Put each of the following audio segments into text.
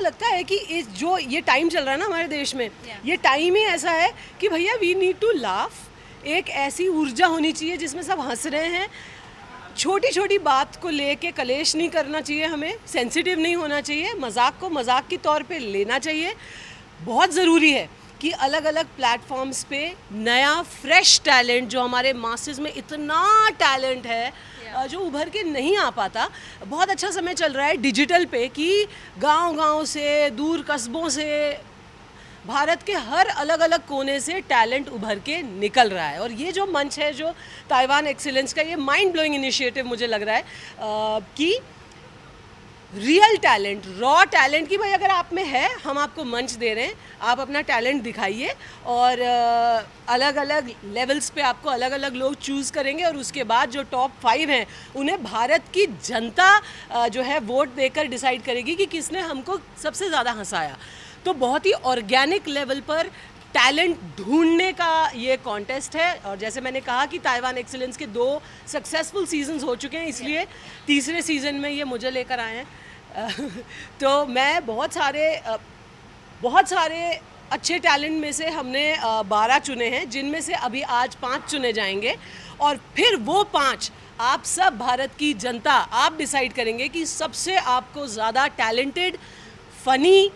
लगता है कि इस जो ये टाइम चल रहा है ना हमारे देश में, ये टाइम ही ऐसा है कि भैया वी नीड टू लाफ। एक ऐसी ऊर्जा होनी चाहिए जिसमें सब हंस रहे हैं। छोटी छोटी बात को लेके कलेश नहीं करना चाहिए, हमें सेंसिटिव नहीं होना चाहिए, मजाक को मजाक के तौर पे लेना चाहिए। बहुत ज़रूरी है कि अलग अलग प्लेटफॉर्म्स पे नया फ्रेश टैलेंट, जो हमारे मासेस में इतना टैलेंट है जो उभर के नहीं आ पाता। बहुत अच्छा समय चल रहा है डिजिटल पे कि गांव-गांव से, दूर कस्बों से, भारत के हर अलग अलग कोने से टैलेंट उभर के निकल रहा है। और ये जो मंच है, जो ताइवान एक्सीलेंस का, ये माइंड ब्लोइंग इनिशिएटिव मुझे लग रहा है कि रियल टैलेंट, रॉ टैलेंट, कि भाई अगर आप में है, हम आपको मंच दे रहे हैं, आप अपना टैलेंट दिखाइए। और अलग अलग लेवल्स पे आपको अलग अलग लोग चूज़ करेंगे और उसके बाद जो टॉप 5 हैं उन्हें भारत की जनता जो है वोट देकर डिसाइड करेगी कि किसने हमको सबसे ज़्यादा हंसाया। तो बहुत ही ऑर्गेनिक लेवल पर टैलेंट ढूंढने का ये कॉन्टेस्ट है। और जैसे मैंने कहा कि ताइवान एक्सीलेंस के 2 सक्सेसफुल सीजन्स हो चुके हैं, इसलिए तीसरे सीज़न में ये मुझे लेकर आए हैं। तो मैं बहुत सारे अच्छे टैलेंट में से हमने 12 चुने हैं, जिनमें से अभी आज 5 चुने जाएंगे। और फिर वो 5 आप सब भारत की जनता, आप डिसाइड करेंगे कि सबसे आपको ज़्यादा टैलेंटेड, फनी,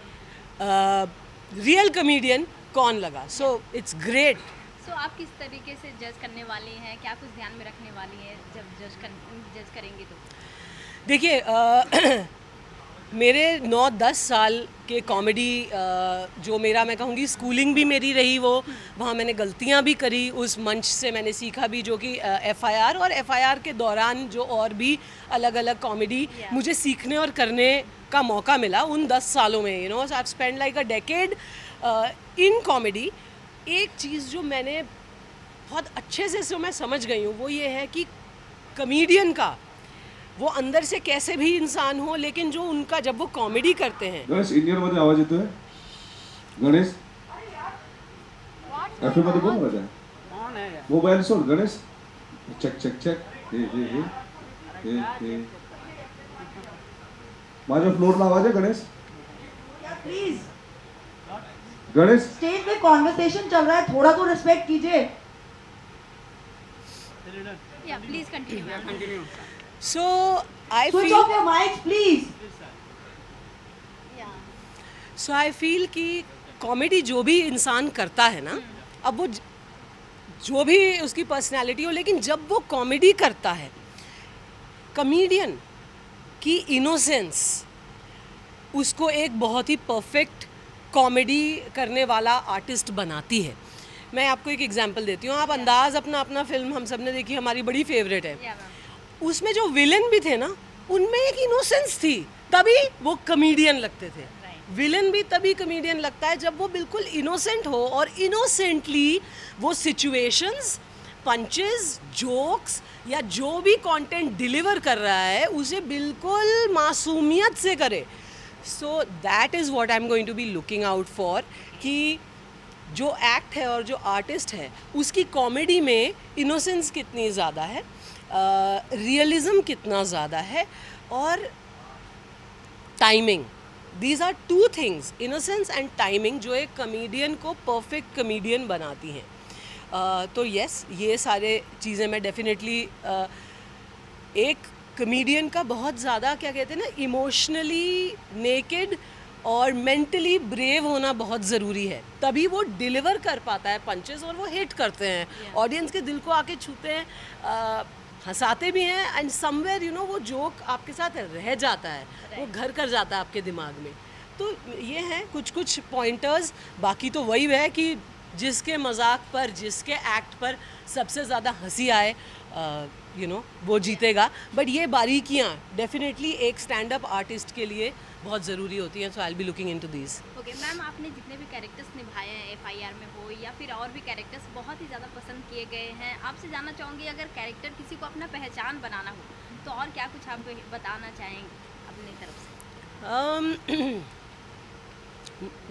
रियल कॉमेडियन कौन लगा। So it's great. सो आप किस तरीके से जज करने वाली हैं, क्या कुछ ध्यान में रखने वाली हैं जब जज करेंगी तो? देखिए मेरे 9-10 साल के कॉमेडी, जो मेरा, मैं कहूँगी स्कूलिंग भी मेरी रही, वो वहाँ मैंने गलतियाँ भी करी, उस मंच से मैंने सीखा भी, जो कि FIR, और FIR के दौरान जो और भी अलग अलग कॉमेडी मुझे सीखने और करने का मौका मिला उन 10 सालों में। I have spend like a decade in comedy. एक चीज़ जो मैंने बहुत अच्छे से मैं समझ गई हूँ, वो ये है कि कॉमेडियन का वो अंदर से कैसे भी इंसान हो, लेकिन जो उनका, जब वो कॉमेडी करते हैं। गणेश, इंडियन मध्ये आवाज येतोय? गणेश, FM मध्ये कोण आवाज आहे? मोबाईल सोड गणेश. Check check check. हे. माझ्या फ्लोरला आवाज आहे गणेश? प्लीज, गणेश, स्टेज पे कॉन्वर्सेशन चल रहा है, थोड़ा तो रिस्पेक्ट कीजिए। या please continue. So I switch off your mics please. So I feel कि कॉमेडी जो भी इंसान करता है ना, अब वो जो भी उसकी पर्सनैलिटी हो, लेकिन जब वो कॉमेडी करता है, कॉमेडियन की इनोसेंस उसको एक बहुत ही परफेक्ट कॉमेडी करने वाला आर्टिस्ट बनाती है। मैं आपको एक एग्जांपल देती हूँ। आप अंदाज़ अपना फिल्म हम सब ने देखी, हमारी बड़ी फेवरेट है। उसमें जो विलन भी थे ना, उनमें एक इनोसेंस थी, तभी वो कॉमेडियन लगते थे। विलन भी तभी कॉमेडियन लगता है जब वो बिल्कुल इनोसेंट हो, और इनोसेंटली वो सिचुएशंस, पंचेस, जोक्स या जो भी कंटेंट डिलीवर कर रहा है उसे बिल्कुल मासूमियत से करे। So that is what I am going to be looking out for, कि जो एक्ट है और जो आर्टिस्ट है उसकी कॉमेडी में इनोसेंस कितनी ज़्यादा है, रियलिज्म कितना ज़्यादा है, और timing. These are 2 things, innocence and timing, जो एक कॉमेडियन को परफेक्ट कॉमेडियन बनाती हैं। तो यस, ये सारे चीज़ें मैं डेफिनेटली, एक कॉमेडियन का बहुत ज़्यादा, क्या कहते हैं ना, इमोशनली नेकेड और मेंटली ब्रेव होना बहुत ज़रूरी है, तभी वो डिलीवर कर पाता है पंचेस, और वो हिट करते हैं, ऑडियंस के दिल को आके छूते हैं, हंसाते भी हैं, एंड समवेयर वो जोक आपके साथ रह जाता है, वो घर कर जाता है आपके दिमाग में। तो ये हैं कुछ पॉइंटर्स। बाकी तो वही है कि जिसके मजाक पर, जिसके एक्ट पर सबसे ज़्यादा हंसी आए, वो जीतेगा। बट ये बारीकियाँ डेफिनेटली एक स्टैंड अप आर्टिस्ट के लिए बहुत ज़रूरी होती हैं। So I will be looking into these. Okay ma'am, आपने जितने भी कैरेक्टर्स निभाए हैं, FIR में हो या फिर और भी कैरेक्टर्स, बहुत ही ज़्यादा पसंद किए गए हैं। आपसे जानना चाहूँगी, अगर कैरेक्टर किसी को अपना पहचान बनाना हो तो और क्या कुछ आप बताना चाहेंगे अपनी तरफ से?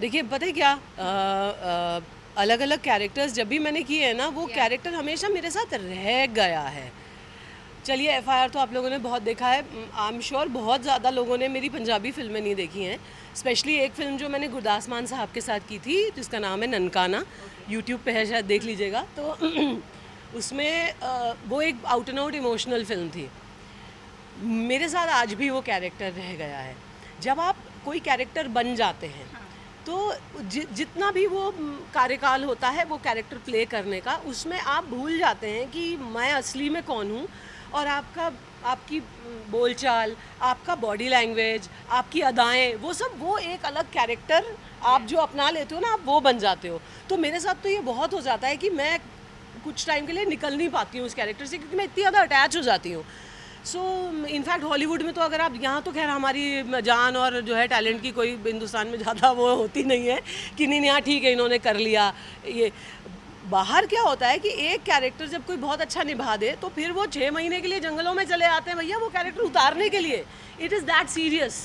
देखिए, पता है क्या, अलग अलग कैरेक्टर्स जब भी मैंने किए हैं ना, वो कैरेक्टर हमेशा मेरे साथ रह गया है। चलिए FIR तो आप लोगों ने बहुत देखा है। आई एम श्योर बहुत ज़्यादा लोगों ने मेरी पंजाबी फिल्में नहीं देखी हैं। स्पेशली एक फ़िल्म जो मैंने गुरदास मान साहब के साथ की थी जिसका नाम है ननकाना, यूट्यूब पे है, शायद देख लीजिएगा। तो उसमें वो एक out and out emotional film थी। मेरे साथ आज भी वो कैरेक्टर रह गया है। जब आप कोई कैरेक्टर बन जाते हैं तो जितना भी वो कार्यकाल होता है वो कैरेक्टर प्ले करने का, उसमें आप भूल जाते हैं कि मैं असली में कौन हूँ। और आपकी बोलचाल, आपका बॉडी लैंग्वेज, आपकी अदाएं, वो एक अलग कैरेक्टर आप जो अपना लेते हो ना, आप वो बन जाते हो। तो मेरे साथ तो ये बहुत हो जाता है कि मैं कुछ टाइम के लिए निकल नहीं पाती हूँ उस कैरेक्टर से, क्योंकि मैं इतनी ज़्यादा अटैच हो जाती हूँ। सो इनफैक्ट हॉलीवुड में तो अगर आप, यहाँ तो खैर हमारी जान और जो है टैलेंट की कोई हिंदुस्तान में ज़्यादा वो होती नहीं है कि नहीं यहाँ ठीक है इन्होंने कर लिया। ये बाहर क्या होता है कि एक कैरेक्टर जब कोई बहुत अच्छा निभा दे तो फिर वो 6 महीने के लिए जंगलों में चले आते हैं भैया वो कैरेक्टर उतारने के लिए। It is that serious.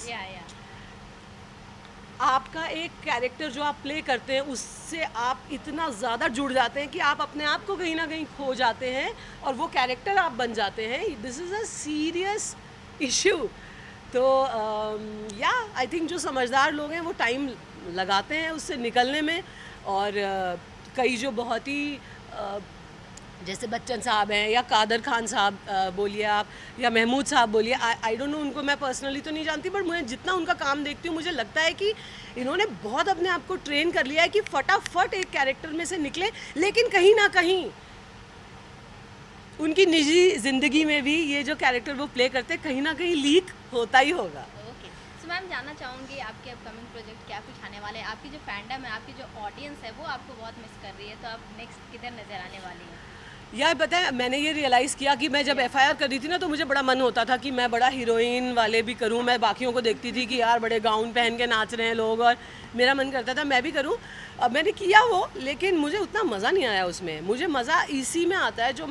आपका एक कैरेक्टर जो आप प्ले करते हैं उससे आप इतना ज़्यादा जुड़ जाते हैं कि आप अपने आप को कहीं ना कहीं खो जाते हैं और वो कैरेक्टर आप बन जाते हैं। This is a serious issue. तो या आई थिंक जो समझदार लोग हैं वो टाइम लगाते हैं उससे निकलने में। और कई जो बहुत ही जैसे बच्चन साहब हैं या कादर खान साहब बोलिए आप, या महमूद साहब बोलिए, आई डोंट नो, उनको मैं पर्सनली तो नहीं जानती, बट मैं जितना उनका काम देखती हूँ मुझे लगता है कि इन्होंने बहुत अपने आप को ट्रेन कर लिया है कि फटाफट एक कैरेक्टर में से निकले, लेकिन कहीं ना कहीं उनकी निजी ज़िंदगी में भी ये जो कैरेक्टर वो प्ले करते कहीं ना कहीं लीक होता ही होगा। ओके, सो मैम जानना चाहूँगी आपके अपकमिंग प्रोजेक्ट क्या कुछ आने वाले हैं? आपकी जो फैंडम है, आपकी जो ऑडियंस है वो आपको बहुत मिस कर रही है, तो आप नेक्स्ट किधर नज़र आने वाली हैं? यार पता है, मैंने ये रियलाइज़ किया कि मैं जब FIR कर रही थी ना तो मुझे बड़ा मन होता था कि मैं बड़ा हीरोइन वाले भी करूं। मैं बाकियों को देखती थी कि यार बड़े गाउन पहन के नाच रहे हैं लोग, और मेरा मन करता था मैं भी करूं। अब मैंने किया वो, लेकिन मुझे उतना मज़ा नहीं आया उसमें। मुझे मज़ा इसी में आता है जो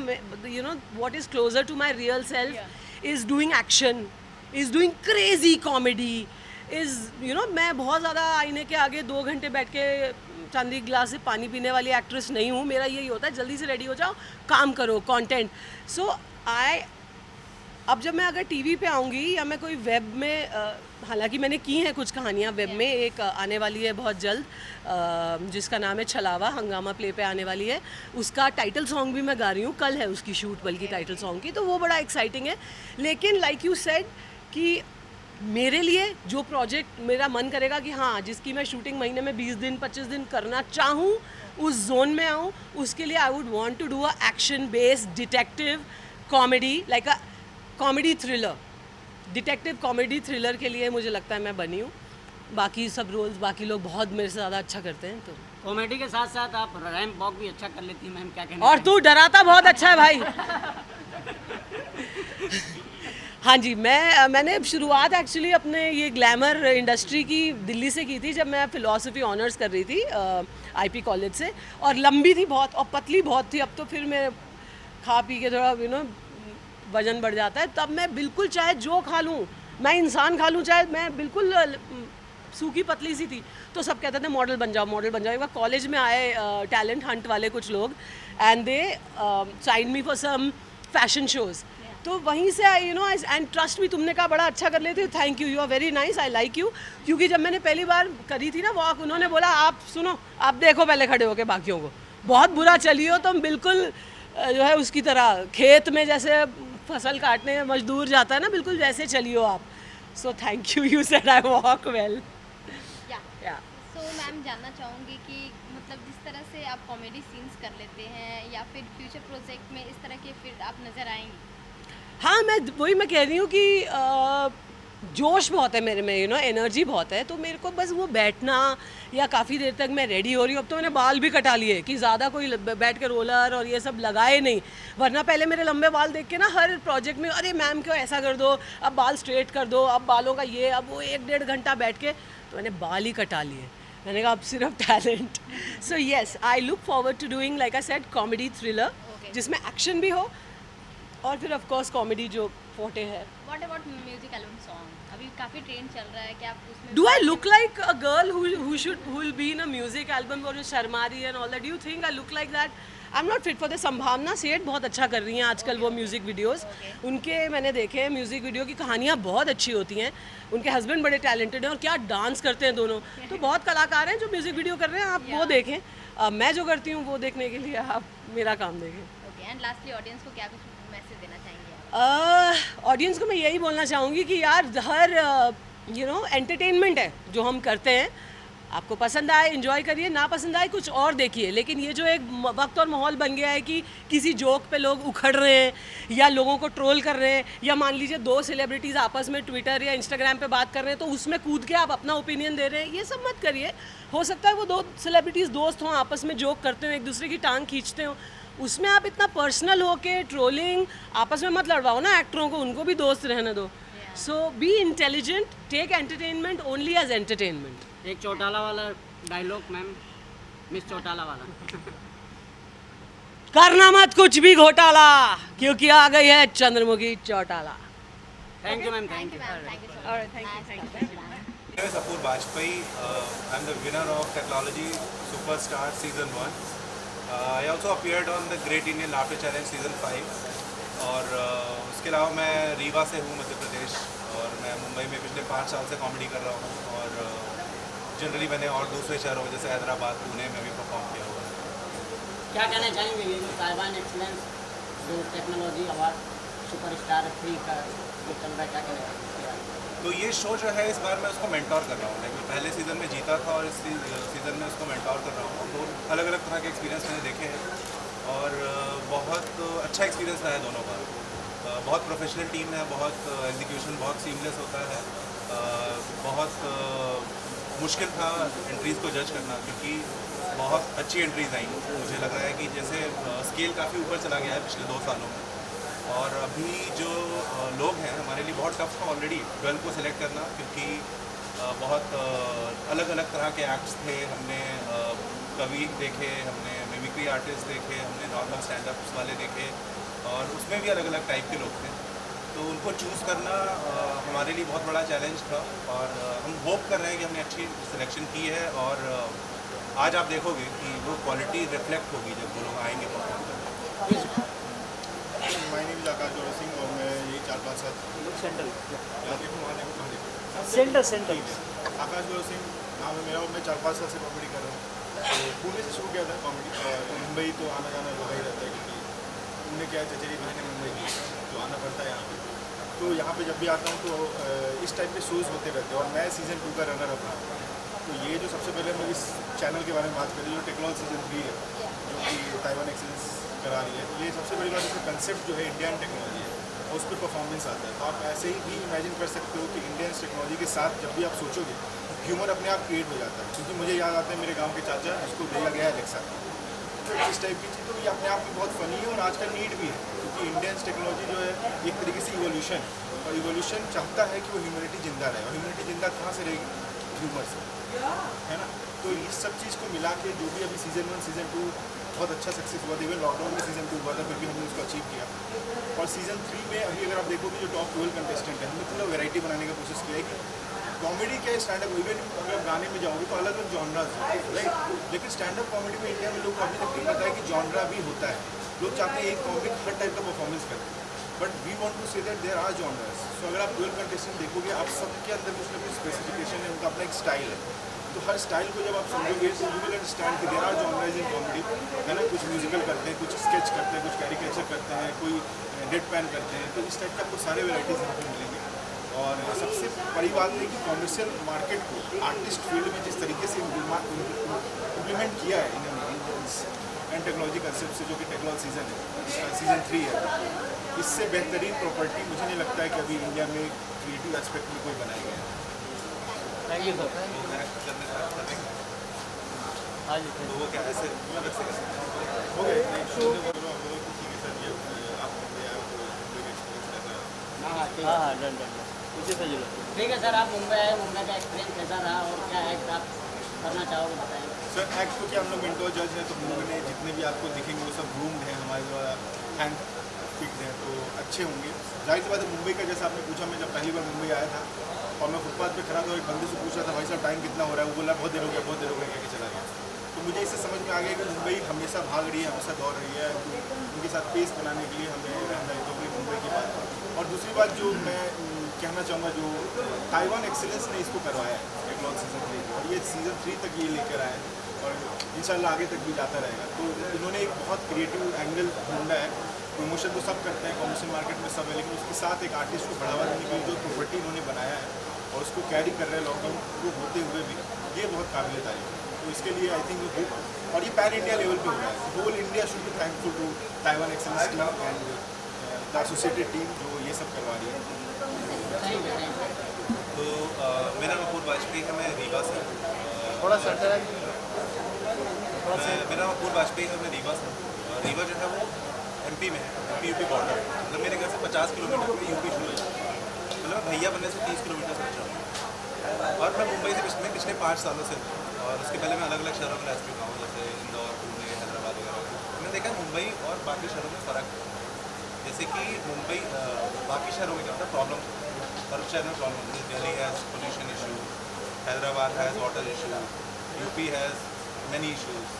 you know what is closer to my real self is doing action, is doing crazy comedy, is you know मैं बहुत ज़्यादा आईने के आगे 2 घंटे बैठ के चांदी ग्लास से पानी पीने वाली एक्ट्रेस नहीं हूँ। मेरा यही होता है जल्दी से रेडी हो जाओ, काम करो, कंटेंट। सो अब जब मैं अगर टीवी पे आऊँगी या मैं कोई वेब में, हालांकि मैंने की हैं कुछ कहानियाँ वेब में, एक आने वाली है बहुत जल्द जिसका नाम है छलावा, हंगामा प्ले पे आने वाली है। उसका टाइटल सॉन्ग भी मैं गा रही हूँ, कल है उसकी शूट बल्कि टाइटल सॉन्ग की, तो वो बड़ा एक्साइटिंग है। लेकिन लाइक यू सेड कि मेरे लिए जो प्रोजेक्ट मेरा मन करेगा कि हाँ जिसकी मैं शूटिंग महीने में 20 दिन 25 दिन करना चाहूँ, उस जोन में आऊँ, उसके लिए I would want to do a action based detective comedy, like a comedy thriller, detective comedy thriller के लिए मुझे लगता है मैं बनी हूँ। बाकी सब रोल्स बाकी लोग बहुत मेरे से ज़्यादा अच्छा करते हैं। तो कॉमेडी के साथ साथ आप रैंप वॉक भी अच्छा कर लेती हैं मैम, क्या कहना और तू डराता बहुत अच्छा है भाई। हाँ जी, मैंने शुरुआत एक्चुअली अपने ये ग्लैमर इंडस्ट्री की दिल्ली से की थी जब मैं फ़िलासफ़ी ऑनर्स कर रही थी IP कॉलेज से, और लंबी थी बहुत और पतली बहुत थी। अब तो फिर मैं खा पी के थोड़ा यू नो वज़न बढ़ जाता है। तब मैं बिल्कुल चाहे जो खा लूँ, मैं इंसान खा लूँ, चाहे मैं बिल्कुल सूखी पतली सी थी, तो सब कहते थे मॉडल बन जाओ, मॉडल बन जाओ। एक बार कॉलेज में आए टैलेंट हंट वाले कुछ लोग, and they sign me for some fashion shows. तो वहीं से I you know and trust भी, तुमने कहा बड़ा अच्छा कर लेते हो, thank you, you are very nice, I like you. क्योंकि जब मैंने पहली बार करी थी ना वॉक, उन्होंने बोला आप सुनो, आप देखो पहले खड़े होके बाकियों को, बहुत बुरा चली हो तुम, बिल्कुल जो है उसकी तरह खेत में जैसे फसल काटने में मजदूर जाता है ना, बिल्कुल वैसे चली हो आप। So thank you, you said I walk well. या सो मैम जानना चाहूँगी कि मतलब जिस तरह से आप कॉमेडी सीन्स कर लेते हैं या फिर फ्यूचर प्रोजेक्ट में इस तरह के फिर आप नज़र आएंगी? हाँ, मैं कह रही हूँ कि जोश बहुत है मेरे में, यू नो एनर्जी बहुत है, तो मेरे को बस वो बैठना या काफ़ी देर तक मैं रेडी हो रही हूँ। अब तो मैंने बाल भी कटा लिए कि ज़्यादा कोई बैठ के रोलर और ये सब लगाए नहीं, वरना पहले मेरे लंबे बाल देख के ना हर प्रोजेक्ट में अरे मैम क्यों ऐसा कर दो, अब बाल स्ट्रेट कर दो, अब बालों का ये, अब वो 1-1.5 घंटा बैठ के, तो मैंने बाल ही कटा लिए। मैंने कहा अब सिर्फ talent. So yes, I look forward to doing like I said comedy thriller जिसमें एक्शन भी हो, और फिर ऑफ कोर्स कॉमेडी जो फोटे है। What about music album song? अभी काफ़ी ट्रेंड चल रहा है, क्या आप उसमें Do I look like a girl who will be in a music album और जो शर्मा रही है and all that? Do you think I look like that? I'm not fit for the संभावना सेठ बहुत अच्छा कर रही हैं आजकल वो म्यूज़िक वीडियोस। उनके मैंने देखे हैं म्यूज़िक वीडियो की कहानियाँ बहुत अच्छी होती हैं। उनके हस्बैंड बड़े टैलेंटेड हैं और क्या डांस करते हैं दोनों। तो बहुत कलाकार हैं जो म्यूज़िक वीडियो कर रहे हैं, आप वो देखें। मैं जो करती हूँ वो देखने के लिए आप मेरा काम देखें। ओके, एंड लास्टली ऑडियंस को क्या कुछ मैसेज देना चाहेंगे आप? ऑडियंस को मैं यही बोलना चाहूँगी कि यार हर एंटरटेनमेंट है जो हम करते हैं, आपको पसंद आए एंजॉय करिए, ना पसंद आए कुछ और देखिए। लेकिन ये जो एक वक्त और माहौल बन गया है कि किसी जोक पे लोग उखड़ रहे हैं या लोगों को ट्रोल कर रहे हैं, या मान लीजिए 2 सेलिब्रिटीज़ आपस में ट्विटर या इंस्टाग्राम पे बात कर रहे हैं तो उसमें कूद के आप अपना ओपिनियन दे रहे हैं, ये सब मत करिए। हो सकता है वो 2 सेलिब्रिटीज़ दोस्त हों, आपस में जोक करते हो, एक दूसरे की टांग खींचते हो, उसमें आप इतना पर्सनल हो के ट्रोलिंग आपस में मत लड़वाओ ना एक्टरों को, उनको भी दोस्त रहने दो। So be intelligent, take entertainment only as entertainment. एक चौटाला वाला डायलॉग मैम, मिस चौटाला वाला। करना मत कुछ भी घोटाला, क्योंकि आ गई है Chandramukhi Chautala. Thank you ma'am, thank thank you you. Ma'am, thank you so Alright, much. thank you. My name is Apur Bajpai. I'm the winner of Technology Superstar Season 1. I also appeared on the Great Indian Laughter Challenge Season 5. और उसके अलावा मैं रीवा से हूँ, मध्य प्रदेश, और मैं मुंबई में पिछले 5 साल से कॉमेडी कर रहा हूँ। और जनरली मैंने और दूसरे शहरों जैसे हैदराबाद, पुणे में भी परफॉर्म किया हुआ है। क्या कहना चाहेंगे ये जो ताइवान एक्सीलेंस जो टेक्नोलॉजी अवार्ड सुपरस्टार 3 का जो चल रहा है, क्या कहना चाहेंगे? तो ये शो जो है इस बार मैं उसको मेंटोर कर रहा हूँ। मैं पहले सीज़न में जीता था और इस सीज़न में उसको मेंटोर कर रहा हूँ। दो अलग अलग तरह के एक्सपीरियंस मैंने देखे हैं और बहुत अच्छा एक्सपीरियंस रहा है दोनों का। बहुत प्रोफेशनल टीम है, बहुत एग्जीक्यूशन बहुत सीमलेस होता है। बहुत मुश्किल था एंट्रीज़ को जज करना, क्योंकि बहुत अच्छी एंट्रीज आई। मुझे लग रहा है कि जैसे स्केल काफ़ी ऊपर चला गया है पिछले 2 सालों में, और अभी जो लोग हैं हमारे लिए बहुत टफ था ऑलरेडी 12 को सिलेक्ट करना, क्योंकि बहुत अलग अलग तरह के एक्ट्स थे। हमने कवि देखे, हमने मिमिक्री आर्टिस्ट देखे, हमने नॉर्मल स्टैंड अप्स वाले देखे, और उसमें भी अलग अलग टाइप के लोग थे। तो उनको चूज़ करना हमारे लिए बहुत बड़ा चैलेंज था, और हम होप कर रहे हैं कि हमने अच्छी सिलेक्शन की है। और आज आप देखोगे कि वो क्वालिटी रिफ्लेक्ट होगी जब वो लोग आएंगे परफॉर्म करने। माय नेम इज आकाश जोड़ा सिंह और मैं यही 4-5 साल सेंट्रल आकाश जोड़ा सिंह नाम है मेरा, और मैं 4-5 साल से कॉमेडी कर रहा हूँ। तो पुणे से शुरू किया था कॉमेडी, तो मुंबई तो आना जाना लगा ही रहता है, क्योंकि पुणे क्या है, चचेरी बहन है मुंबई की, तो आना पड़ता है यहाँ पे। तो यहाँ पे जब भी आता हूँ तो इस टाइप के शोज़ होते रहते हैं, और मैं सीज़न 2 का रनर अप रहा। तो ये जो सबसे पहले मैं इस चैनल के बारे में बात करी, जो टेक्नोलॉजी सीजन 3 है, जो कि ताइवान एक्सीलेंस करा रही है, ये सबसे बड़ी बात, इसका कंसेप्ट जो है इंडियन टेक्नोलॉजी है, और उस पर परफॉर्मेंस आता है। तो आप ऐसे ही भी इमेजिन कर सकते हो कि इंडियन टेक्नोलॉजी के साथ जब भी आप सोचोगे, ह्यूमर अपने आप क्रिएट हो जाता है। क्योंकि मुझे याद आता है मेरे गाँव के चाचा, जिसको दिया गया है एलेक्सा, तो इस टाइप की चीज़, तो ये अपने आप में बहुत फ़नी है और आज का नीड भी है, क्योंकि इंडियन टेक्नोलॉजी जो है एक तरीके से इवोल्यूशन, और इवोल्यूशन चाहता है कि वो ह्यूमनिटी जिंदा रहे, और ह्यूमनिटी जिंदा कहाँ से रहेगी? ह्यूमर से, है ना। तो इस सब चीज़ को मिला के जो भी अभी सीज़न 1 सीज़न 2 बहुत अच्छा सक्सेस हुआ, इवन लॉकडाउन में सीज़न 2 हुआ था, फिर भी हमने उसको अचीव किया। और सीज़न 3 में अभी अगर आप देखोगे जो टॉप 12 कंटेस्टेंट है, हमने पूरा वैरायटी बनाने का कोशिश किया है कि कॉमेडी क्या स्टैंड अप, इवन अगर आप गाने में जाओगे तो अलग अलग जॉनराज है, राइट। लेकिन स्टैंड अप कॉमेडी में इंडिया में लोग को अभी तक नहीं पता है कि जॉनरा भी होता है। लोग चाहते हैं एक कॉमेडी हर टाइप का परफॉर्मेंस करें, but we want to say that there are genres. So अगर आप 12 कंटेस्टेंट देखोगे, आप सबके अंदर कुछ ना कुछ स्पेसिफिकेशन है, उनका अपना एक स्टाइल है। तो हर स्टाइल को जब आप समझोगे तो यू विल अंडरस्टैंड कि there are genres in comedy, है ना। कुछ म्यूजिकल करते हैं, कुछ स्केच करते हैं, कुछ कैरिकेचर करते हैं, कोई डेड पैन करते हैं। तो इस टाइप का आपको सारे वेराइटीज़ यहाँ पर मिलेंगे। और सबसे बड़ी बात है कि कॉमर्शियल मार्केट को आर्टिस्ट फील्ड में जिस तरीके से इम्प्लीमेंट किया है एंड टेक्नोलॉजी कंसेप्ट से, जो कि टेक्नोलॉजी सीजन है, सीजन 3 है, इससे बेहतरीन प्रॉपर्टी मुझे नहीं लगता है कि अभी इंडिया में क्रिएटिव एस्पेक्ट में कोई बनाया गया है। Thank you sir. हाँ जी, तो वो क्या ऐसे अलग से कैसे हो गए शो ठीक है सर, ये आप मुंबई आए तो मुंबई का एक्सपीरियंस कैसा रहा? हाँ ठीक है, डन उसी से जुड़ो। ठीक है सर। आप मुंबई आए, मुंबई का एक्सपीरियंस कैसा रहा और क्या एक्ट आप करना चाहोगे बताएंगे? सर एक्ट तो क्या, हम लोग मेंटोर जज हैं, तो मूवी में जितने भी आपको दिखेंगे वो सब ग्रूम्ड हैं हमारे द्वारा, फिक्स हैं तो अच्छे होंगे। जाहिर सी बात है मुंबई का, जैसा आपने पूछा, मैं जब पहली बार मुंबई आया था और मैं फुटपाथ पे खड़ा था और एक बंदे से पूछ रहा था भाई साहब टाइम कितना हो रहा है, वो बोला बहुत देर हो गया बहुत देर हो गया, कह के चला गया। तो मुझे इससे समझ में आ गया कि मुंबई हमेशा भाग रही है, हमेशा दौड़ रही है, तो उनके साथ पेस बनाने के लिए हमें रहना है। तो मुंबई की बात। और दूसरी बात जो मैं कहना चाहूँगा, जो ताइवान एक्सीलेंस ने इसको करवाया है एक्लॉग सीज़न 3 और ये सीज़न 3 तक ये लेकर आए हैं और इंशाल्लाह आगे तक भी जाता रहेगा। तो इन्होंने एक बहुत क्रिएटिव एंगल ढूंढा है। प्रमोशन तो सब करते हैं, कॉमर्शियल मार्केट में सब है, लेकिन उसके साथ एक आर्टिस्ट को बढ़ावा देने के लिए जो प्रॉपर्टी इन्होंने बनाया है और उसको कैरी कर रहे हैं लॉकडाउन को होते हुए भी, ये बहुत काबिल तारीफ है। तो इसके लिए आई थिंक और ये पैन इंडिया लेवल पे हो रहा है। Whole India should be thankful to Taiwan excellence team and the associated team जो ये सब करवा रही है। तो मेरा नाम अपूर्व वाजपेयी है, मैं रीवा से थोड़ा सा मेरा नाम अपूर्व वाजपेयी है, मैं रीवा से रीवा जो है वो एमपी में है, एमपी यूपी बॉर्डर। मतलब मेरे घर से 50 किलोमीटर में यूपी शुरू है, मतलब मैं भैया बनने से 30 किलोमीटर से बचा हूँ। और मैं मुंबई से पिछले 5 सालों से हूँ और उसके पहले मैं अलग अलग शहरों में रह चुका हूँ, जैसे इंदौर, पुणे, हैदराबाद वगैरह। मैंने देखा मुंबई और बाकी शहरों में फ़र्क है। जैसे कि मुंबई बाकी शहरों में क्या होता है प्रॉब्लम, हर शहर में प्रॉब्लम होती है। Delhi has pollution issue, Hyderabad has water issue, UP has many issues.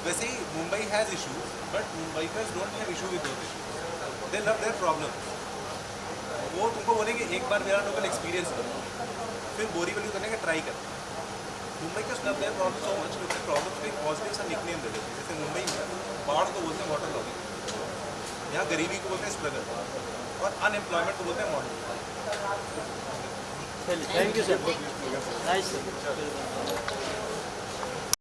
वैसे ही मुंबई हैज़ इशूज़ बट मुंबईकर्स don't have issue with those issues, they love their problem. वो तुमको बोलेंगे एक बार मेरा लोकल एक्सपीरियंस करो, फिर बोरीवली करने का ट्राई करते हैं। मुंबई का love their problem so much, क्योंकि प्रॉब्लम को एक पॉजिटिव सा निकनेम दे देते हैं। जैसे मुंबई में बाढ़ को बोलते हैं वाटर लॉगिंग, यहाँ गरीबी को बोलते हैं स्ट्रगल और अनएम्प्लॉयमेंट को बोलते हैं modern. Thank you sir, nice sir.